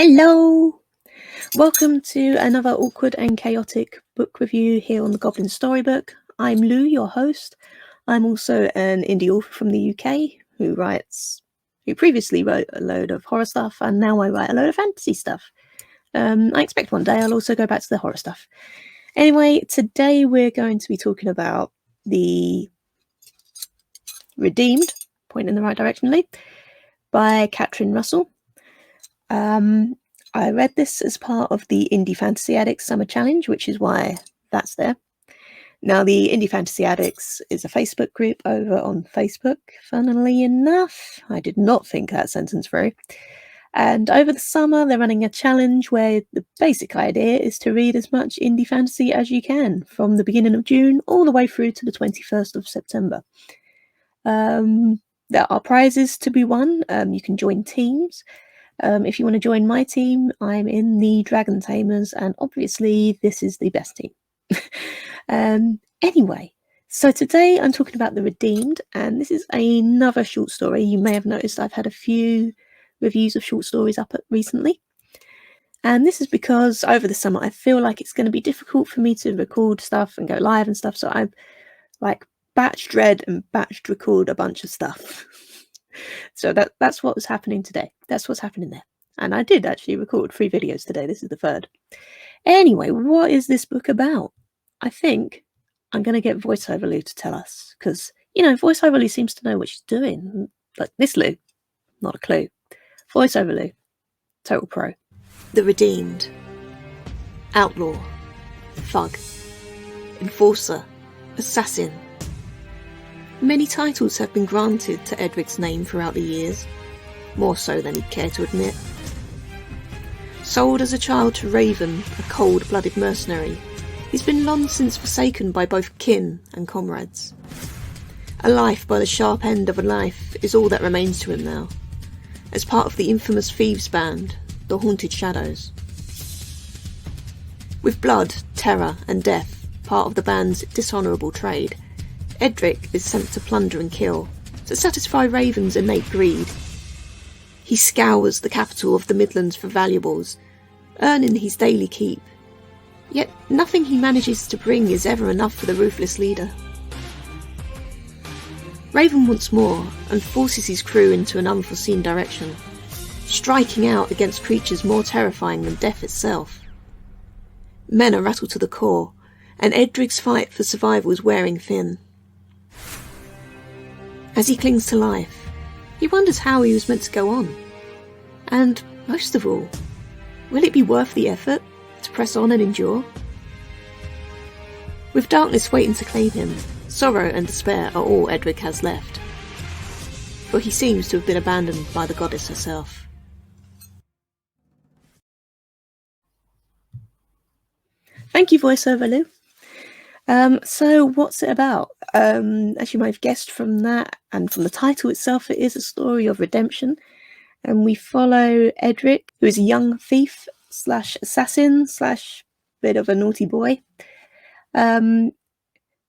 Hello! Welcome to another awkward and chaotic book review here on the Goblin Storybook. I'm Lou, your host. I'm also an indie author from the UK who previously wrote a load of horror stuff, and now I write a load of fantasy stuff. I expect one day I'll also go back to the horror stuff. Anyway, today we're going to be talking about the Redeemed, point in the right direction, Lee, by Catrin Russell. I read this as part of the Indie Fantasy Addicts Summer Challenge, which is why that's there. Now, the Indie Fantasy Addicts is a Facebook group over on Facebook, funnily enough. I did not think that sentence through. And over the summer, they're running a challenge where the basic idea is to read as much indie fantasy as you can from the beginning of June all the way through to the 21st of September. There are prizes to be won. You can join teams. If you want to join my team, I'm in the Dragon Tamers, and obviously this is the best team. Anyway, so today I'm talking about The Redeemed, and this is another short story. You may have noticed I've had a few reviews of short stories up recently. And this is because over the summer I feel like it's going to be difficult for me to record stuff and go live and stuff, so I've batched read and batched record a bunch of stuff. So that's what was happening today. That's what's happening there. And I did actually record 3 videos today. This is the 3rd. Anyway, what is this book about? I think I'm going to get VoiceOver Lou to tell us. Because, VoiceOver Lou seems to know what she's doing. But this Lou, not a clue. VoiceOver Lou, total pro. The Redeemed. Outlaw. Thug. Enforcer. Assassin. Many titles have been granted to Edric's name throughout the years, more so than he'd care to admit. Sold as a child to Raven, a cold-blooded mercenary, he's been long since forsaken by both kin and comrades. A life by the sharp end of a knife is all that remains to him now, as part of the infamous thieves band, the Haunted Shadows. With blood, terror and death part of the band's dishonourable trade, Edric is sent to plunder and kill, to satisfy Raven's innate greed. He scours the capital of the Midlands for valuables, earning his daily keep. Yet nothing he manages to bring is ever enough for the ruthless leader. Raven wants more, and forces his crew into an unforeseen direction, striking out against creatures more terrifying than death itself. Men are rattled to the core, and Edric's fight for survival is wearing thin. As he clings to life, he wonders how he was meant to go on. And, most of all, will it be worth the effort to press on and endure? With darkness waiting to claim him, sorrow and despair are all Edric has left. For he seems to have been abandoned by the goddess herself. Thank you, VoiceOver Lou. So what's it about? As you might have guessed from that and from the title itself, it is a story of redemption. And we follow Edric, who is a young thief / assassin / bit of a naughty boy. At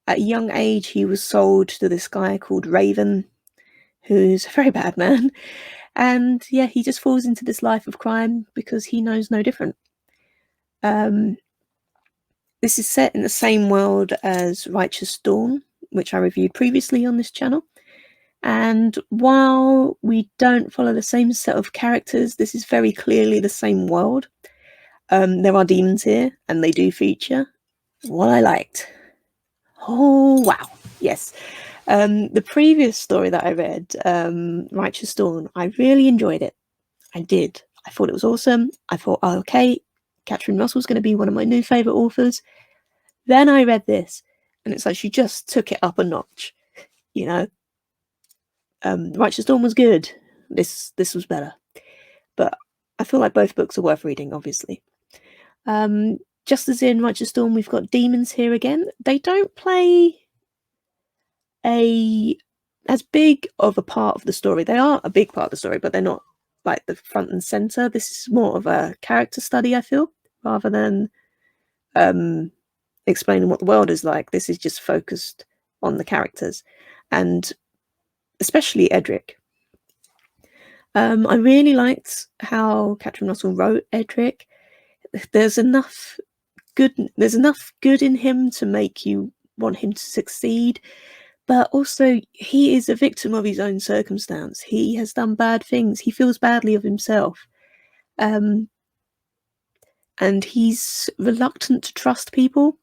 a young age, he was sold to this guy called Raven, who's a very bad man. And yeah, he just falls into this life of crime because he knows no different. This is set in the same world as Righteous Dawn, which I reviewed previously on this channel. And while we don't follow the same set of characters, this is very clearly the same world. There are demons here, and they do feature. What I liked. Oh, wow. Yes. The previous story that I read, Righteous Dawn, I really enjoyed it. I did. I thought it was awesome. I thought, oh, okay, Catrin Russell's going to be one of my new favourite authors. Then I read this, and it's like she just took it up a notch, Righteous Dawn was good. This was better. But I feel like both books are worth reading, obviously. Just as in Righteous Dawn, we've got demons here again. They don't play as big of a part of the story. They are a big part of the story, but they're not like the front and center. This is more of a character study, I feel, rather than explaining what the world is like. This is just focused on the characters, and especially Edric. I really liked how Catrin Russell wrote Edric. There's enough good in him to make you want him to succeed, but also he is a victim of his own circumstance. He has done bad things. He feels badly of himself. And he's reluctant to trust people.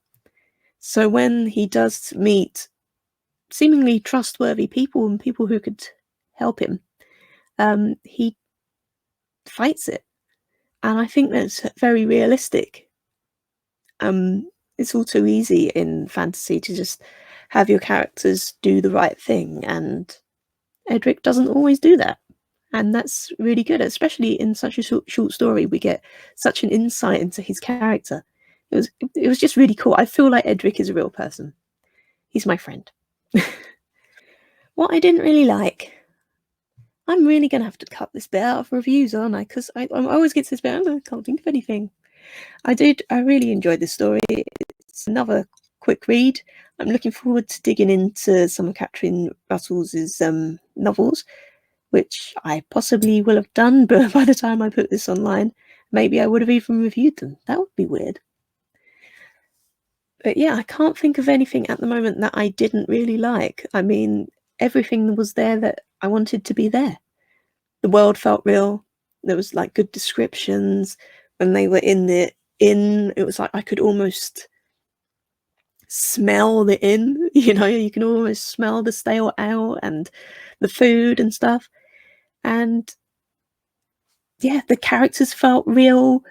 So when he does meet seemingly trustworthy people and people who could help him, he fights it. And I think that's very realistic. It's all too easy in fantasy to just have your characters do the right thing, and Edric doesn't always do that. And that's really good, especially in such a short story. We get such an insight into his character. It was just really cool. I feel like Edric is a real person. He's my friend. What I didn't really like, I'm really going to have to cut this bit out of reviews, aren't I? Because I always get to this bit, I can't think of anything. I really enjoyed this story. It's another quick read. I'm looking forward to digging into some of Catrin Russell's novels, which I possibly will have done, but by the time I put this online, maybe I would have even reviewed them. That would be weird. But yeah, I can't think of anything at the moment that I didn't really like. I mean, everything was there that I wanted to be there. The world felt real. There was like good descriptions. When they were in the inn, it was like I could almost smell the inn. You know, you can almost smell the stale ale and the food and stuff. And yeah, the characters felt real.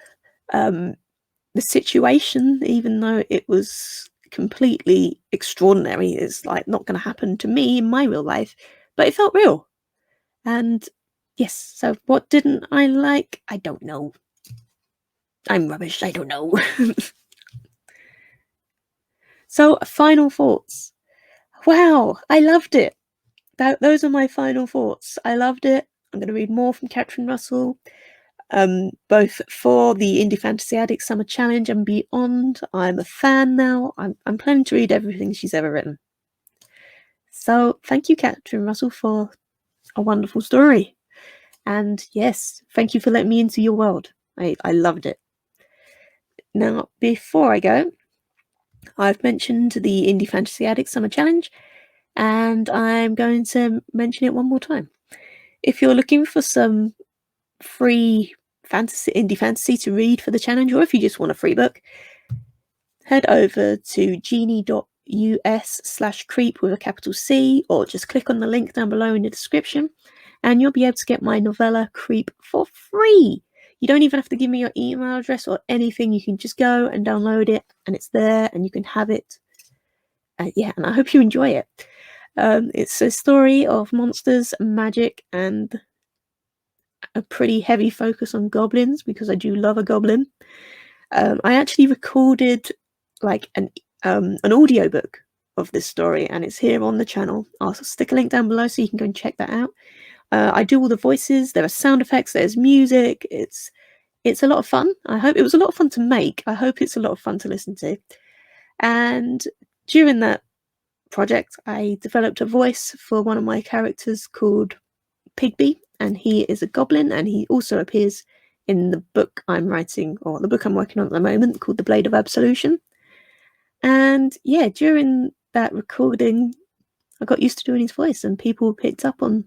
The situation, even though it was completely extraordinary, is like not going to happen to me in my real life, but it felt real. And yes, so what didn't I like? I don't know. I'm rubbish, I don't know. So, final thoughts. Wow, I loved it. Those are my final thoughts. I loved it. I'm going to read more from Catrin Russell. Both for the Indie Fantasy Addict Summer Challenge and beyond. I'm a fan now. I'm planning to read everything she's ever written. So thank you, Catrin Russell, for a wonderful story. And yes, thank you for letting me into your world. I loved it. Now, before I go, I've mentioned the Indie Fantasy Addict Summer Challenge, and I'm going to mention it one more time. If you're looking for some free indie fantasy to read for the challenge, or if you just want a free book, head over to genie.us/creep with a capital C, or just click on the link down below in the description and you'll be able to get my novella Creep for free. You don't even have to give me your email address or anything. You can just go and download it and it's there and you can have it. Yeah, and I hope you enjoy it. It's a story of monsters, magic, and a pretty heavy focus on goblins because I do love a goblin. I actually recorded like an audiobook of this story, and it's here on the channel. I'll stick a link down below so you can go and check that out. I do all the voices. There are sound effects. There's music. It's a lot of fun. I hope it was a lot of fun to make. I hope it's a lot of fun to listen to. And during that project, I developed a voice for one of my characters called Pigby, and he is a goblin, and he also appears in the book I'm writing, or the book I'm working on at the moment, called The Blade of Absolution. And yeah, during that recording, I got used to doing his voice, and people picked up on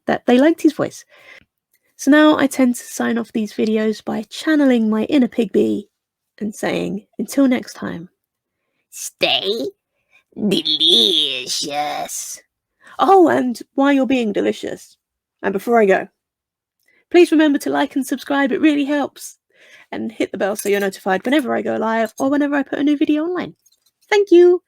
that they liked his voice. So now I tend to sign off these videos by channeling my inner Pigby and saying, until next time, stay delicious. Oh, and while you're being delicious, and before I go, please remember to like and subscribe. It really helps. And hit the bell so you're notified whenever I go live or whenever I put a new video online. Thank you.